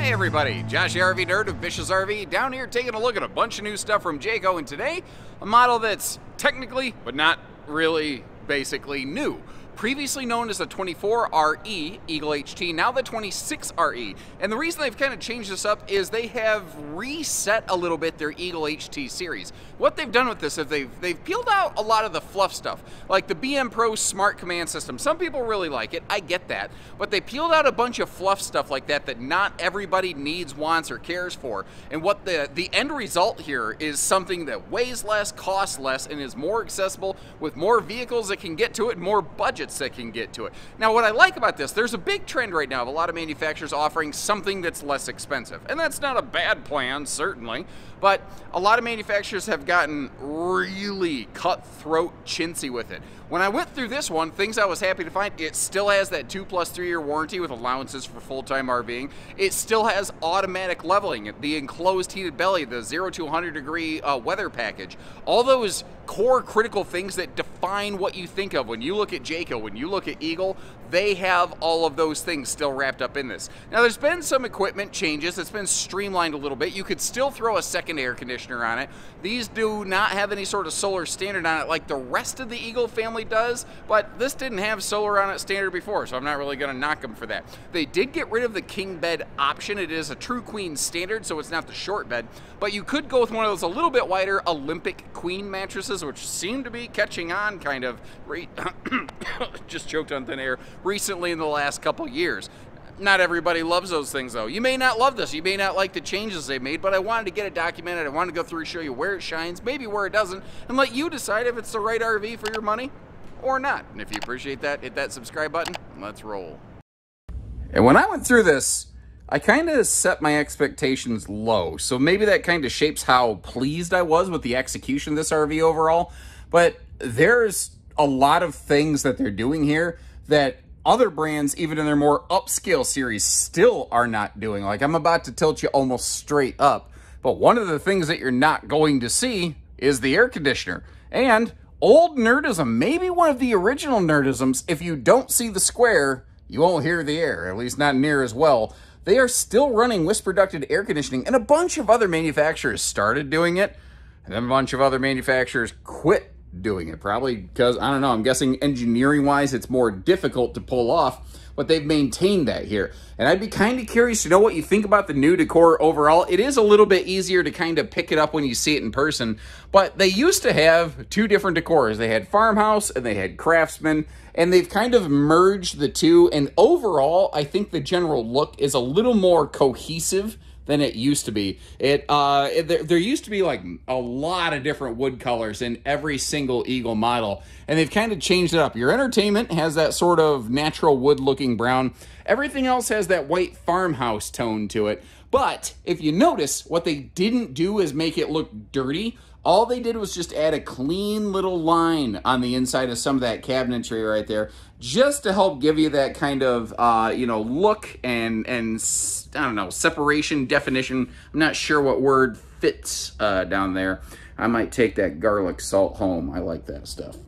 Hey everybody, Josh RV Nerd of Vicious RV down here taking a look at a bunch of new stuff from Jayco, and today a model that's technically but not really basically new. Previously known as the 24RE Eagle HT, now the 26RE. And the reason they've kind of changed this up is they have reset a little bit their Eagle HT series. What they've done with this is they've peeled out a lot of the fluff stuff, like the BM Pro Smart Command System. Some people really like it, I get that, but they peeled out a bunch of fluff stuff like that that not everybody needs, wants, or cares for. And what the end result here is something that weighs less, costs less, and is more accessible with more vehicles that can get to it, and more budget that can get to it. Now, what I like about this, there's a big trend right now of a lot of manufacturers offering something that's less expensive. And that's not a bad plan, certainly, but a lot of manufacturers have gotten really cutthroat chintzy with it. When I went through this one, things I was happy to find, it still has that 2+3 year warranty with allowances for full-time RVing. It still has automatic leveling, the enclosed heated belly, the 0 to 100 degree weather package. All those core critical things that define what you think of when you look at Jayco, when you look at Eagle, they have all of those things still wrapped up in this. Now, there's been some equipment changes. It's been streamlined a little bit. You could still throw a second air conditioner on it. These do not have any sort of solar standard on it like the rest of the Eagle family does, but this didn't have solar on it standard before, so I'm not really going to knock them for that. They did get rid of the king bed option. It is a true queen standard, so it's not the short bed, but you could go with one of those a little bit wider Olympic queen mattresses, which seem to be catching on kind of, just choked on thin air, recently in the last couple years. Not everybody loves those things, though. You may not love this. You may not like the changes they made, but I wanted to get it documented. I wanted to go through and show you where it shines, maybe where it doesn't, and let you decide if it's the right RV for your money or not. And if you appreciate that, hit that subscribe button. Let's roll. And when I went through this, I kind of set my expectations low, so maybe that kind of shapes how pleased I was with the execution of this RV overall. But there's a lot of things that they're doing here that other brands, even in their more upscale series, still are not doing. Like, I'm about to tilt you almost straight up, but one of the things that you're not going to see is the air conditioner. And old nerdism, maybe one of the original nerdisms, if you don't see the square, you won't hear the air, at least not near as well. They are still running whisper ducted air conditioning, and a bunch of other manufacturers started doing it, and then a bunch of other manufacturers quit doing it, probably because, I don't know, I'm guessing engineering-wise it's more difficult to pull off, but they've maintained that here. And I'd be kind of curious to know what you think about the new decor overall. It is a little bit easier to kind of pick it up when you see it in person, but they used to have two different decors. They had Farmhouse and they had Craftsman, and they've kind of merged the two, and overall, I think the general look is a little more cohesive than it used to be. There used to be like a lot of different wood colors in every single Eagle model, and they've kind of changed it up. Your entertainment has that sort of natural wood looking brown. Everything else has that white farmhouse tone to it. But if you notice, what they didn't do is make it look dirty. All they did was just add a clean little line on the inside of some of that cabinetry right there, just to help give you that kind of, you know, look and I don't know, separation, definition. I'm not sure what word fits down there. I might take that garlic salt home. I like that stuff.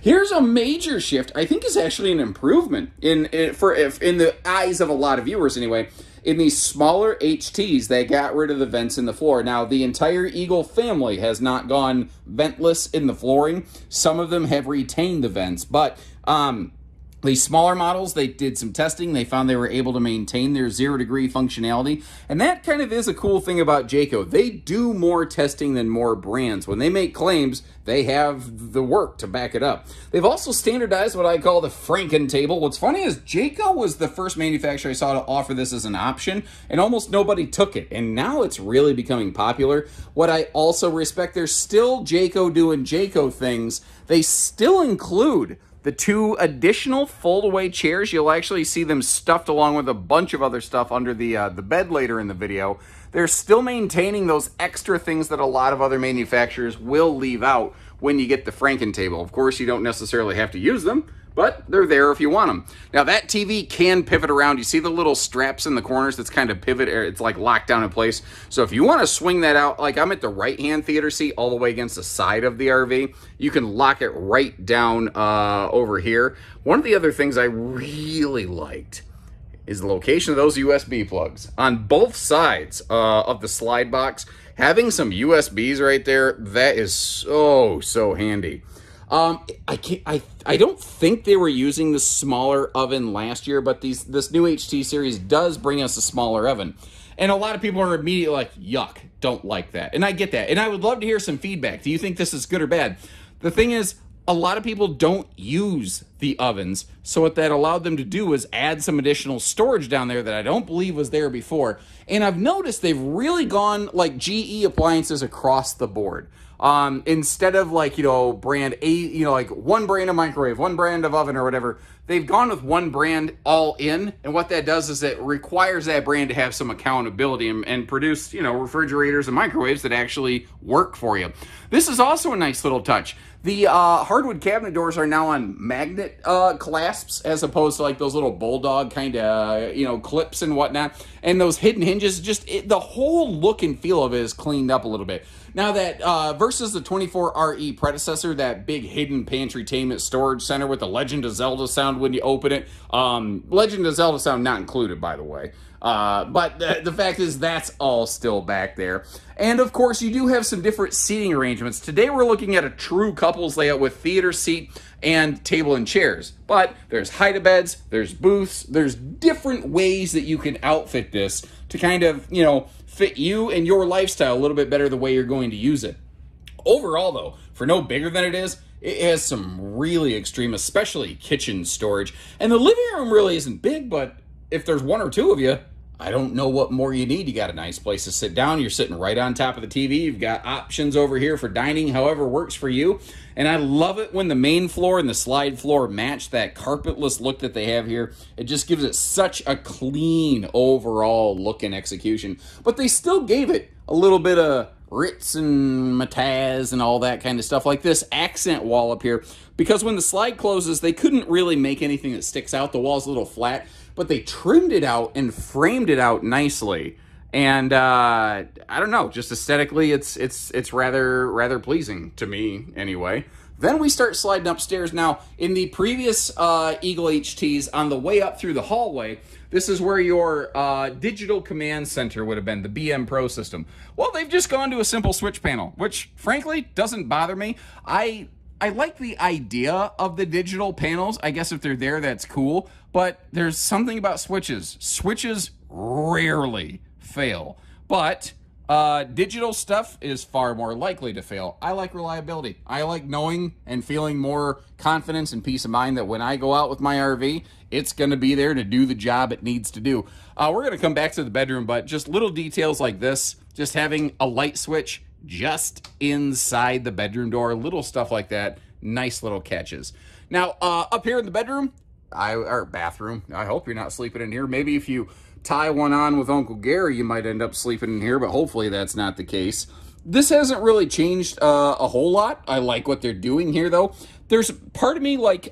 Here's a major shift. I think is actually an improvement in the eyes of a lot of viewers anyway. In these smaller HTs, they got rid of the vents in the floor. Now, the entire Eagle family has not gone ventless in the flooring. Some of them have retained the vents, but these smaller models, they did some testing. They found they were able to maintain their 0 degree functionality. And that kind of is a cool thing about Jayco. They do more testing than more brands. When they make claims, they have the work to back it up. They've also standardized what I call the Franken table. What's funny is Jayco was the first manufacturer I saw to offer this as an option, and almost nobody took it. And now it's really becoming popular. What I also respect, there's still Jayco doing Jayco things. They still include the 2 additional fold-away chairs. You'll actually see them stuffed along with a bunch of other stuff under the bed later in the video. They're still maintaining those extra things that a lot of other manufacturers will leave out when you get the Franken table. Of course, you don't necessarily have to use them, but they're there if you want them. Now, that TV can pivot around. You see the little straps in the corners that's kind of pivot, it's like locked down in place. So if you want to swing that out, like I'm at the right-hand theater seat all the way against the side of the RV, you can lock it right down over here. One of the other things I really liked is the location of those USB plugs. On both sides of the slide box, having some USBs right there, that is so handy. I don't think they were using the smaller oven last year, but this new HT series does bring us a smaller oven. And a lot of people are immediately like, yuck, don't like that. And I get that. And I would love to hear some feedback. Do you think this is good or bad? The thing is, a lot of people don't use the ovens, so what that allowed them to do was add some additional storage down there that I don't believe was there before. And I've noticed they've really gone like GE appliances across the board. Instead of like, brand A, like one brand of microwave, one brand of oven or whatever, they've gone with one brand all in. And what that does is it requires that brand to have some accountability and produce, refrigerators and microwaves that actually work for you. This is also a nice little touch. The hardwood cabinet doors are now on magnet clasps as opposed to like those little bulldog kind of, clips and whatnot. And those hidden hinges, the whole look and feel of it is cleaned up a little bit. Now that versus the 24RE predecessor, that big hidden pantrytainment storage center with the Legend of Zelda sound when you open it. Legend of Zelda sound not included, by the way. But the fact is that's all still back there. And of course, you do have some different seating arrangements. Today we're looking at a true couples layout with theater seat and table and chairs. But there's hide-a-beds, there's booths, there's different ways that you can outfit this to kind of, fit you and your lifestyle a little bit better the way you're going to use it. Overall, though, for no bigger than it has some really extreme, especially kitchen storage. And the living room really isn't big, but if there's one or two of you, I don't know what more you need. You got a nice place to sit down. You're sitting right on top of the TV. You've got options over here for dining, however works for you. And I love it when the main floor and the slide floor match that carpetless look that they have here. It just gives it such a clean overall look and execution. But they still gave it a little bit of Ritz and Mataz and all that kind of stuff, like this accent wall up here. Because when the slide closes, they couldn't really make anything that sticks out. The wall's a little flat, but they trimmed it out and framed it out nicely. And I don't know, just aesthetically, it's rather pleasing to me anyway. Then we start sliding upstairs. Now, in the previous Eagle HTs, on the way up through the hallway, this is where your digital command center would have been, the BM Pro system. Well, they've just gone to a simple switch panel, which frankly doesn't bother me. I like the idea of the digital panels. I guess if they're there, that's cool. But there's something about switches. Switches rarely fail. But digital stuff is far more likely to fail. I like reliability. I like knowing and feeling more confidence and peace of mind that when I go out with my RV, it's going to be there to do the job it needs to do. We're going to come back to the bedroom, but just little details like this, just having a light switch just inside the bedroom door, little stuff like that, nice little catches. Now, up here in the bedroom, or bathroom, I hope you're not sleeping in here. Maybe if you tie one on with Uncle Gary, you might end up sleeping in here, but hopefully that's not the case. This hasn't really changed a whole lot. I like what they're doing here, though. There's part of me like,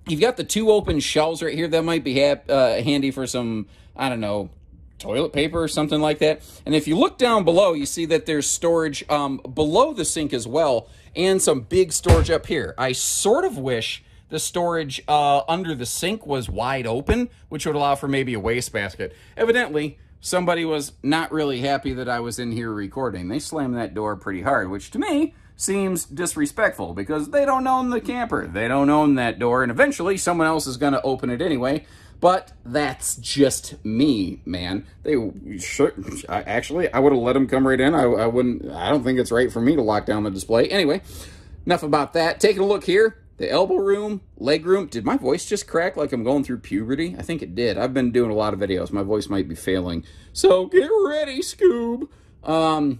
you've got the two open shelves right here that might be handy for some, I don't know, toilet paper or something like that. And if you look down below, you see that there's storage below the sink as well, and some big storage up here. I sort of wish the storage under the sink was wide open, which would allow for maybe a wastebasket. Evidently, somebody was not really happy that I was in here recording. They slammed that door pretty hard, which to me seems disrespectful because they don't own the camper. They don't own that door, and eventually someone else is going to open it anyway. But that's just me, man. They should, actually, I would have let them come right in. I don't think it's right for me to lock down the display. Anyway, enough about that. Taking a look here. The elbow room, leg room. Did my voice just crack like I'm going through puberty? I think it did. I've been doing a lot of videos. My voice might be failing. So get ready, Scoob.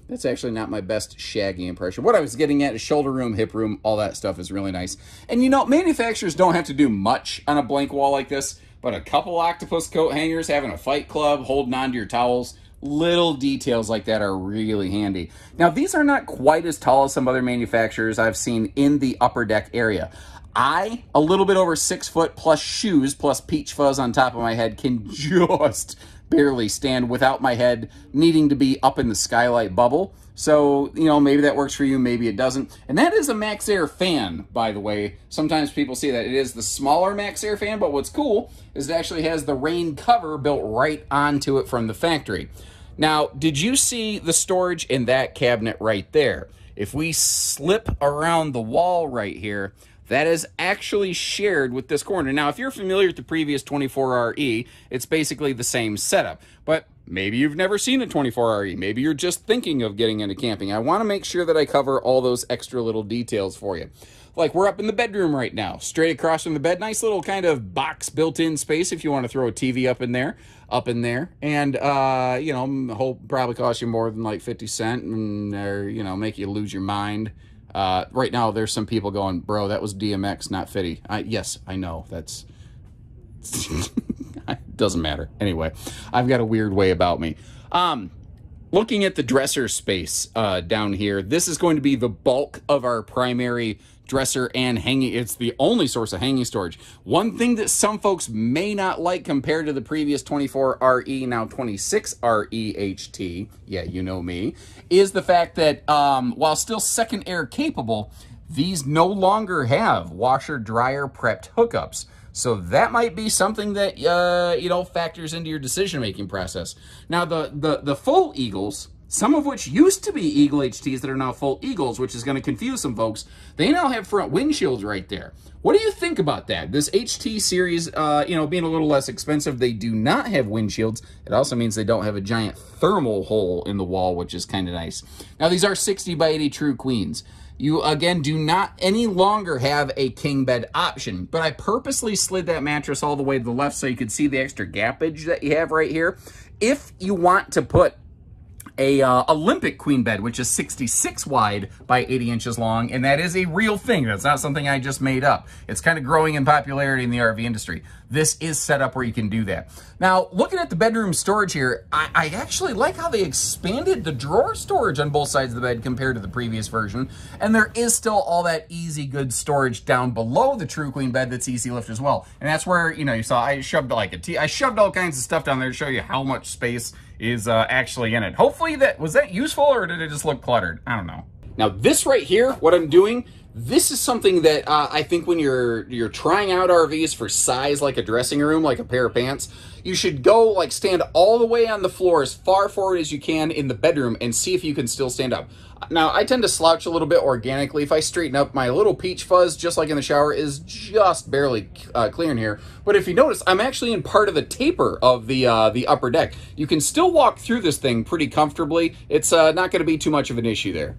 That's actually not my best Shaggy impression. What I was getting at is shoulder room, hip room, all that stuff is really nice. And you know, manufacturers don't have to do much on a blank wall like this, but a couple octopus coat hangers, having a fight club, holding on to your towels, little details like that are really handy. Now, these are not quite as tall as some other manufacturers I've seen in the upper deck area. I, a little bit over 6 foot, plus shoes, plus peach fuzz on top of my head, can just barely stand without my head needing to be up in the skylight bubble. So, you know, maybe that works for you, maybe it doesn't. And that is a MaxxAir fan, by the way. Sometimes people see that it is the smaller MaxxAir fan, but what's cool is it actually has the rain cover built right onto it from the factory. Now, did you see the storage in that cabinet right there? If we slip around the wall right here, that is actually shared with this corner. Now, if you're familiar with the previous 24RE, it's basically the same setup. But maybe you've never seen a 24RE. Maybe you're just thinking of getting into camping. I want to make sure that I cover all those extra little details for you. Like, we're up in the bedroom right now, straight across from the bed. Nice little kind of box built-in space if you want to throw a TV up in there. And, you know, probably cost you more than like 50 cents or, you know, make you lose your mind. Right now, there's some people going, bro, that was DMX, not 50. Yes, I know. That's... doesn't matter. Anyway, I've got a weird way about me. Looking at the dresser space down here, this is going to be the bulk of our primary dresser and hanging. It's the only source of hanging storage. One thing that some folks may not like compared to the previous 24RE, now 26RE HT, yeah, you know me, is the fact that while still second air capable, these no longer have washer dryer prepped hookups. So that might be something that, you know, factors into your decision-making process. Now, the full Eagles, some of which used to be Eagle HTs that are now full Eagles, which is going to confuse some folks, they now have front windshields right there. What do you think about that? This HT series, you know, being a little less expensive, they do not have windshields. It also means they don't have a giant thermal hole in the wall, which is kind of nice. Now, these are 60 by 80 true queens. You, again, do not any longer have a king bed option, but I purposely slid that mattress all the way to the left so you could see the extra gappage that you have right here. If you want to put a Olympic queen bed, which is 66 wide by 80 inches long, and that is a real thing. That's not something I just made up. It's kind of growing in popularity in the RV industry. This is set up where you can do that. Now, looking at the bedroom storage here, I actually like how they expanded the drawer storage on both sides of the bed compared to the previous version, and there is still all that easy good storage down below the True Queen bed that's easy lift as well. And that's where, you know, you saw I shoved I shoved all kinds of stuff down there to show you how much space is actually in it. Hopefully was that useful, or did it just look cluttered? I don't know. Now this right here, what I'm doing, this is something that I think when you're trying out RVs for size, like a dressing room, like a pair of pants, you should go like stand all the way on the floor as far forward as you can in the bedroom and see if you can still stand up. Now, I tend to slouch a little bit organically. If I straighten up, my little peach fuzz, just like in the shower, is just barely clear in here. But if you notice, I'm actually in part of the taper of the upper deck. You can still walk through this thing pretty comfortably. It's not going to be too much of an issue there.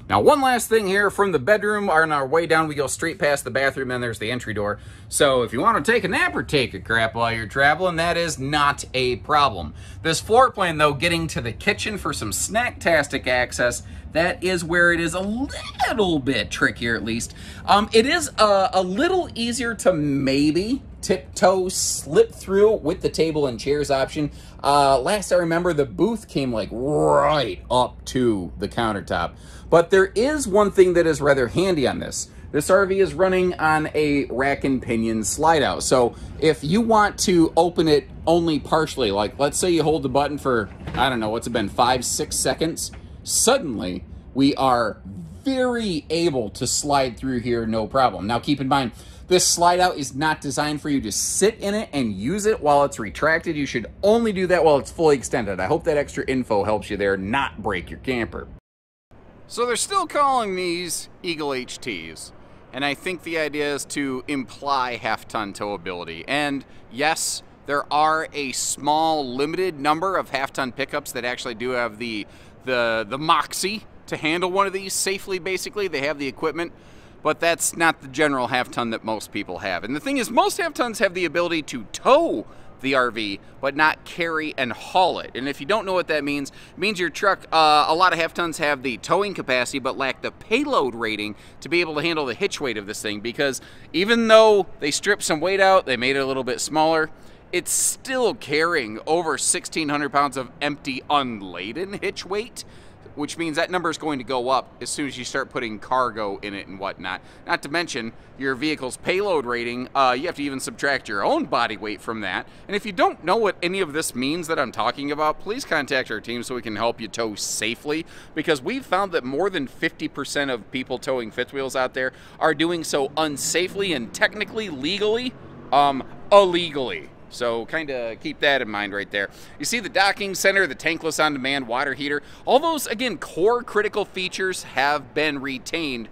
Now, one last thing here from the bedroom. On our way down, we go straight past the bathroom, and there's the entry door. So if you want to take a nap or take a crap while you're traveling, that is not a problem. This floor plan, though, getting to the kitchen for some snack-tastic access, that is where it is a little bit trickier, at least. It is a little easier to maybe tiptoe slip through with the table and chairs option. Last I remember, the booth came like right up to the countertop. But there is one thing that is rather handy on this. This RV is running on a rack and pinion slide out. So if you want to open it only partially, like let's say you hold the button for, I don't know, what's it been, 5-6 seconds, suddenly we are very able to slide through here, no problem. Now keep in mind, this slide out is not designed for you to sit in it and use it while it's retracted. You should only do that while it's fully extended. I hope that extra info helps you there, not break your camper. So they're still calling these Eagle HTs, and I think the idea is to imply half-ton towability. And yes, there are a small, limited number of half-ton pickups that actually do have the moxie to handle one of these safely, basically. They have the equipment, but that's not the general half-ton that most people have. And the thing is, most half-tons have the ability to tow the RV, but not carry and haul it. And if you don't know what that means, it means your truck, a lot of half-tons have the towing capacity, but lack the payload rating to be able to handle the hitch weight of this thing, because even though they stripped some weight out, they made it a little bit smaller, it's still carrying over 1,600 pounds of empty, unladen hitch weight. which means that number is going to go up as soon as you start putting cargo in it and whatnot. Not to mention your vehicle's payload rating. You have to even subtract your own body weight from that. And if you don't know what any of this means that I'm talking about, please contact our team so we can help you tow safely, because we've found that more than 50% of people towing fifth wheels out there are doing so unsafely and technically legally, illegally. So kind of keep that in mind right there. You see the docking center, the tankless on-demand water heater, all those, again, core critical features have been retained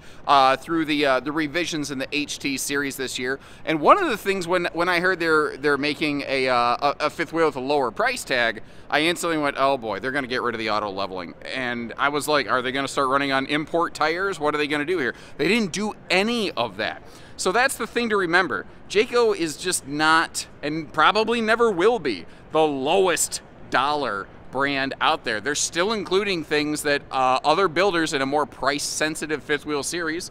through the revisions in the HT series this year. And one of the things when I heard they're making a fifth wheel with a lower price tag, I instantly went, oh boy, they're going to get rid of the auto leveling. And I was like, are they going to start running on import tires? What are they going to do here? They didn't do any of that. So that's the thing to remember. Jayco is just not, and probably never will be, the lowest dollar brand out there. They're still including things that other builders in a more price-sensitive fifth wheel series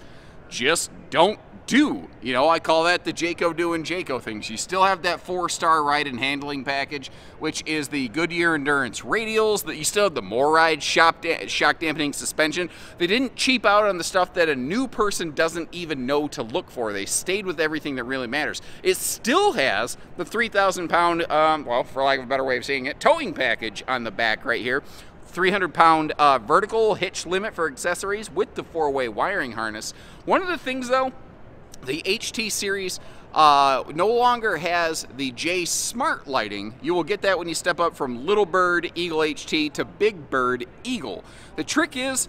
just don't do. You know, I call that the Jayco doing Jayco things. You still have that 4-star ride and handling package, which is the Goodyear Endurance radials. That you still have the MORryde shock dampening suspension. They didn't cheap out on the stuff that a new person doesn't even know to look for. They stayed with everything that really matters. It still has the 3,000-pound, well, for lack of a better way of saying it, towing package on the back right here. 300-pound vertical hitch limit for accessories with the 4-way wiring harness. One of the things, though, the HT series no longer has the J Smart lighting. You will get that when you step up from Little Bird Eagle HT to Big Bird Eagle. The trick is,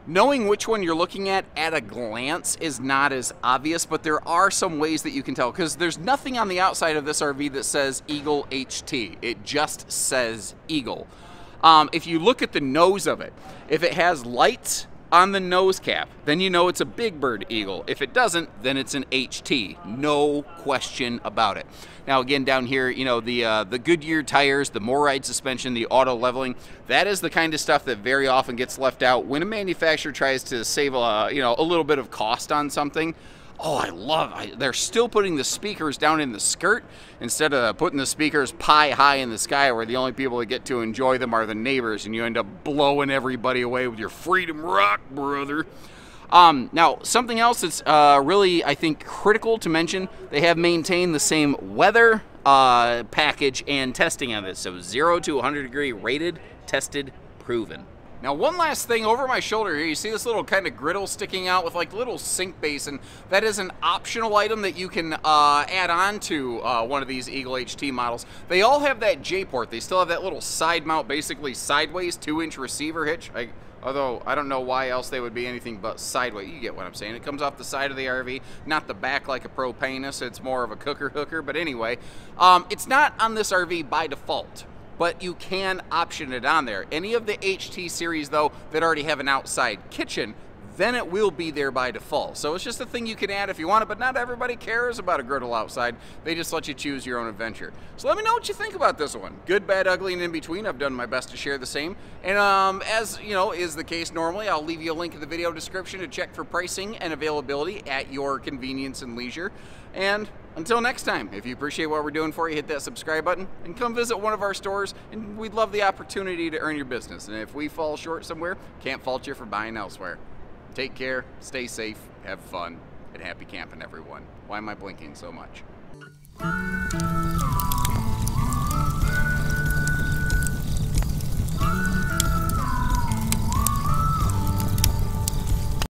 knowing which one you're looking at a glance is not as obvious, but there are some ways that you can tell, because there's nothing on the outside of this RV that says Eagle HT. It just says Eagle. If you look at the nose of it, if it has lights on the nose cap, then you know it's a Big Bird Eagle. If it doesn't, then it's an HT. No question about it. Now again, down here, you know, the Goodyear tires, the MORryde suspension, the auto leveling, that is the kind of stuff that very often gets left out when a manufacturer tries to save a little bit of cost on something. Oh, they're still putting the speakers down in the skirt instead of putting the speakers pie high in the sky, where the only people that get to enjoy them are the neighbors, and you end up blowing everybody away with your Freedom Rock, brother. Now, something else that's really, I think, critical to mention, they have maintained the same weather package and testing of it. So 0 to 100 degree rated, tested, proven. Now, one last thing over my shoulder here, you see this little kind of griddle sticking out with like little sink basin. That is an optional item that you can add on to one of these Eagle HT models. They all have that J-port. They still have that little side mount, basically sideways 2-inch receiver hitch. Although I don't know why else they would be anything but sideways. You get what I'm saying. It comes off the side of the RV, not the back like a Propanus. It's more of a cooker hooker. But anyway, it's not on this RV by default, but you can option it on there. Any of the HT series, though, that already have an outside kitchen, then it will be there by default. So it's just a thing you can add if you want it, but not everybody cares about a griddle outside. They just let you choose your own adventure. So let me know what you think about this one. Good, bad, ugly, and in between. I've done my best to share the same. And as you know, is the case normally, I'll leave you a link in the video description to check for pricing and availability at your convenience and leisure. And until next time, if you appreciate what we're doing for you, hit that subscribe button and come visit one of our stores, and we'd love the opportunity to earn your business. And if we fall short somewhere, can't fault you for buying elsewhere. Take care, stay safe, have fun, and happy camping, everyone. Why am I blinking so much?